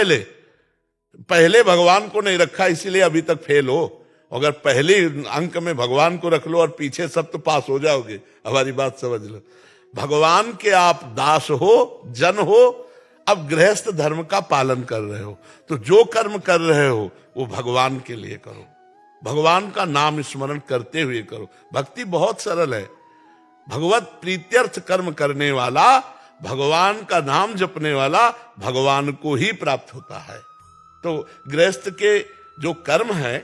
पहले पहले भगवान को नहीं रखा, इसीलिए अभी तक फेल हो। अगर पहले अंक में भगवान को रख लो और पीछे सब, तो पास हो जाओगे। हमारी बात समझ लो। भगवान के आप दास हो, जन हो। अब गृहस्थ धर्म का पालन कर रहे हो, तो जो कर्म कर रहे हो वो भगवान के लिए करो, भगवान का नाम स्मरण करते हुए करो। भक्ति बहुत सरल है। भगवत प्रीत्यर्थ कर्म करने वाला, भगवान का नाम जपने वाला भगवान को ही प्राप्त होता है। तो गृहस्थ के जो कर्म है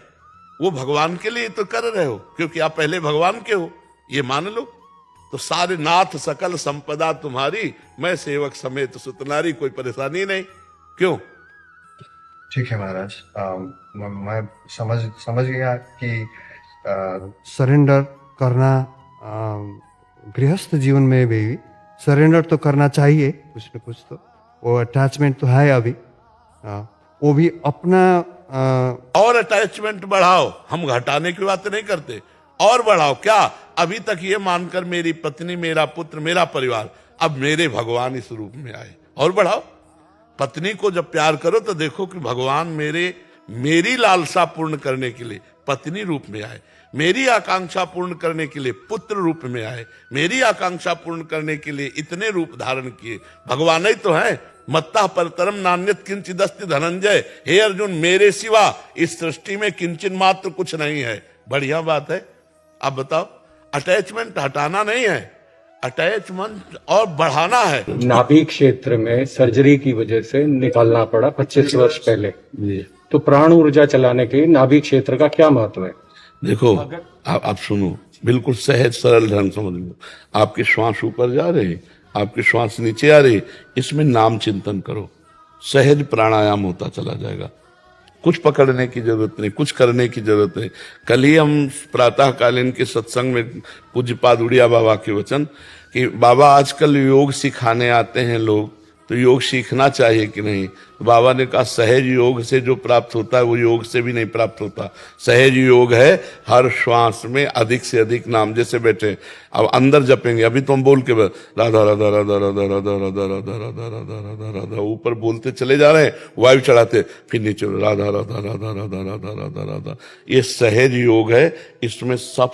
वो भगवान के लिए तो कर रहे हो, क्योंकि आप पहले भगवान के हो, ये मान लो। तो सारे नाथ सकल संपदा तुम्हारी, मैं सेवक समेत सुतनारी, कोई परेशानी नहीं। क्यों? ठीक है महाराज, मैं समझ गया कि सरेंडर करना, गृहस्थ जीवन में भी सरेंडर तो करना चाहिए कुछ न कुछ। तो वो अटैचमेंट तो है अभी, वो भी अपना और अटैचमेंट बढ़ाओ। हम घटाने की बात नहीं करते, और बढ़ाओ। क्या? अभी तक ये मानकर मेरी पत्नी, मेरा पुत्र, मेरा परिवार, अब मेरे भगवान इस रूप में आए, और बढ़ाओ। पत्नी को जब प्यार करो तो देखो कि भगवान मेरी लालसा पूर्ण करने के लिए पत्नी रूप में आए, मेरी आकांक्षा पूर्ण करने के लिए पुत्र रूप में आए, मेरी आकांक्षा पूर्ण करने के लिए इतने रूप धारण किए। भगवान ही तो है। मत्ता परतरम नान्यत किंचिदस्ति धनंजय। हे अर्जुन, मेरे सिवा इस सृष्टि में किंचन मात्र कुछ नहीं है। बढ़िया बात है। अब बताओ, अटैचमेंट हटाना नहीं है, अटैचमेंट और बढ़ाना है। नाभि क्षेत्र में सर्जरी की वजह से निकालना पड़ा 25 वर्ष पहले। तो प्राण ऊर्जा चलाने के लिए नाभि क्षेत्र का क्या महत्व है? देखो, आप सुनो, बिल्कुल सहज सरल ढंग समझ लो। आपके श्वास ऊपर जा रहे, आपके श्वास नीचे आ रही, इसमें नाम चिंतन करो, सहज प्राणायाम होता चला जाएगा। कुछ पकड़ने की जरूरत नहीं, कुछ करने की जरूरत नहीं। कल ही हम प्रातःकालीन के सत्संग में पूज्यपाद उड़िया बाबा के वचन कि बाबा आजकल योग सिखाने आते हैं लोग, तो योग सीखना चाहिए कि नहीं? बाबा ने कहा सहज योग से जो प्राप्त होता है वो योग से भी नहीं प्राप्त होता। सहज योग है हर श्वास में अधिक से अधिक नाम। जैसे बैठे, अब अंदर जपेंगे, अभी तो हम बोल के राधा राधा राधा राधा राधा राधा राधा राधा राधा राधा राधा ऊपर बोलते चले जा रहे हैं, वायु चढ़ाते, फिर नीचे राधा राधा राधा राधा राधा राधा राधा। ये सहज योग है। इसमें सब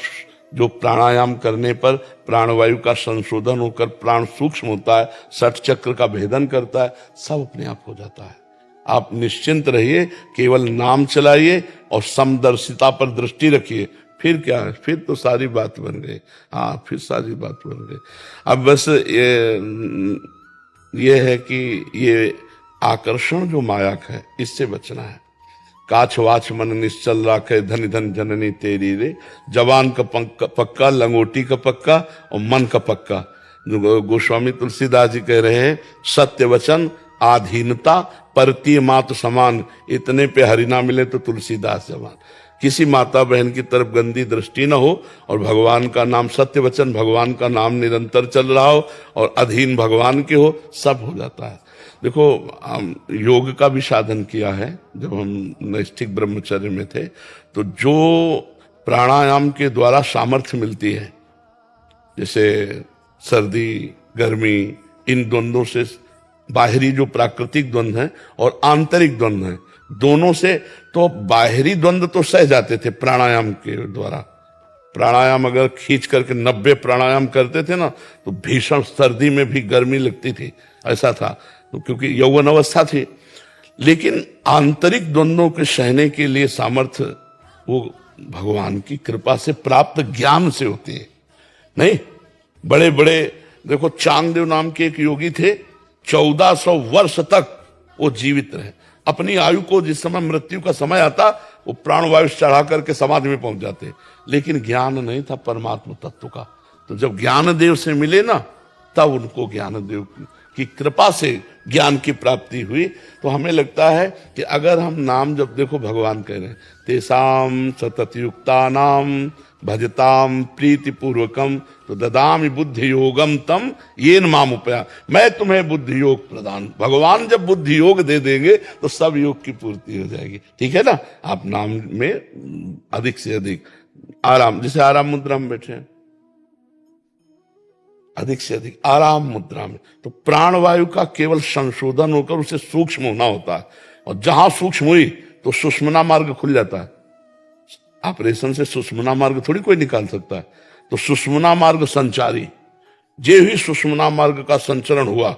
जो प्राणायाम करने पर प्राणवायु का संशोधन होकर प्राण सूक्ष्म होता है, षट चक्र का भेदन करता है, सब अपने आप हो जाता है। आप निश्चिंत रहिए, केवल नाम चलाइए और समदर्शिता पर दृष्टि रखिए। फिर क्या है? फिर तो सारी बात बन गई। हाँ, फिर सारी बात बन गई। अब बस ये है कि ये आकर्षण जो माया है, इससे बचना है। काछ वाछ मन निश्चल राखे, धन धन जननी तेरी रे। जवान का पक्का, लंगोटी का पक्का और मन का पक्का। गोस्वामी तुलसीदास जी कह रहे हैं, सत्य वचन, आधीनता, परतीय मात समान, इतने पे हरि ना मिले तो तुलसीदास जवान। किसी माता बहन की तरफ गंदी दृष्टि न हो और भगवान का नाम, सत्य वचन, भगवान का नाम निरंतर चल रहा हो और अधीन भगवान के हो, सब हो जाता है। देखो, योग का भी साधन किया है। जब हम नैष्ठिक ब्रह्मचर्य में थे तो जो प्राणायाम के द्वारा सामर्थ्य मिलती है, जैसे सर्दी गर्मी, इन द्वंद्वों से, बाहरी जो प्राकृतिक द्वंद्व है और आंतरिक द्वंद्व है, दोनों से, तो बाहरी द्वंद्व तो सह जाते थे प्राणायाम के द्वारा। प्राणायाम अगर खींच करके 90 प्राणायाम करते थे ना, तो भीषण सर्दी में भी गर्मी लगती थी, ऐसा था, तो क्योंकि यौवन अवस्था थी। लेकिन आंतरिक द्वंद्वों के सहने के लिए सामर्थ्य वो भगवान की कृपा से प्राप्त ज्ञान से होती है। नहीं, बड़े बड़े, देखो चांगदेव नाम के एक योगी थे, 1400 वर्ष तक वो जीवित रहे। अपनी आयु को जिस समय मृत्यु का समय आता, वो प्राणवायु चढ़ा करके समाधि में पहुंच जाते, लेकिन ज्ञान नहीं था परमात्मा तत्व का। तो जब ज्ञानदेव से मिले ना, तब उनको ज्ञानदेव की कृपा से ज्ञान की प्राप्ति हुई। तो हमें लगता है कि अगर हम नाम, जब देखो भगवान कह रहे हैं, तेसाम सतत युक्ता नाम भजताम प्रीति पूर्वकम तो ददामि बुद्धि योगम तम येन माम उपया। मैं तुम्हें बुद्धि योग प्रदान। भगवान जब बुद्धि योग दे देंगे तो सब योग की पूर्ति हो जाएगी। ठीक है ना? आप नाम में अधिक से अधिक आराम, जैसे आराम मुद्रा में बैठे हैं, अधिक से अधिक आराम मुद्रा में, तो प्राणवायु का केवल संशोधन होकर उसे सूक्ष्म होना होता है। और जहां सूक्ष्म हुई तो सुषमना मार्ग खुल जाता है। ऑपरेशन से सुषमना मार्ग थोड़ी कोई निकाल सकता है। तो सुषमना मार्ग संचारी, जे ही सुषमना मार्ग का संचरण हुआ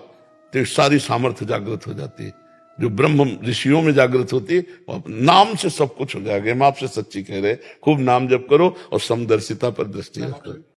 तो सारी सामर्थ्य जागृत हो जाती है। जो ब्रह्म ऋषियों में जागृत होती है, वो नाम से सब कुछ हो जाएगा। हम आपसे सच्ची कह रहे, खूब नाम जप करो और समदर्शिता पर दृष्टि रखो।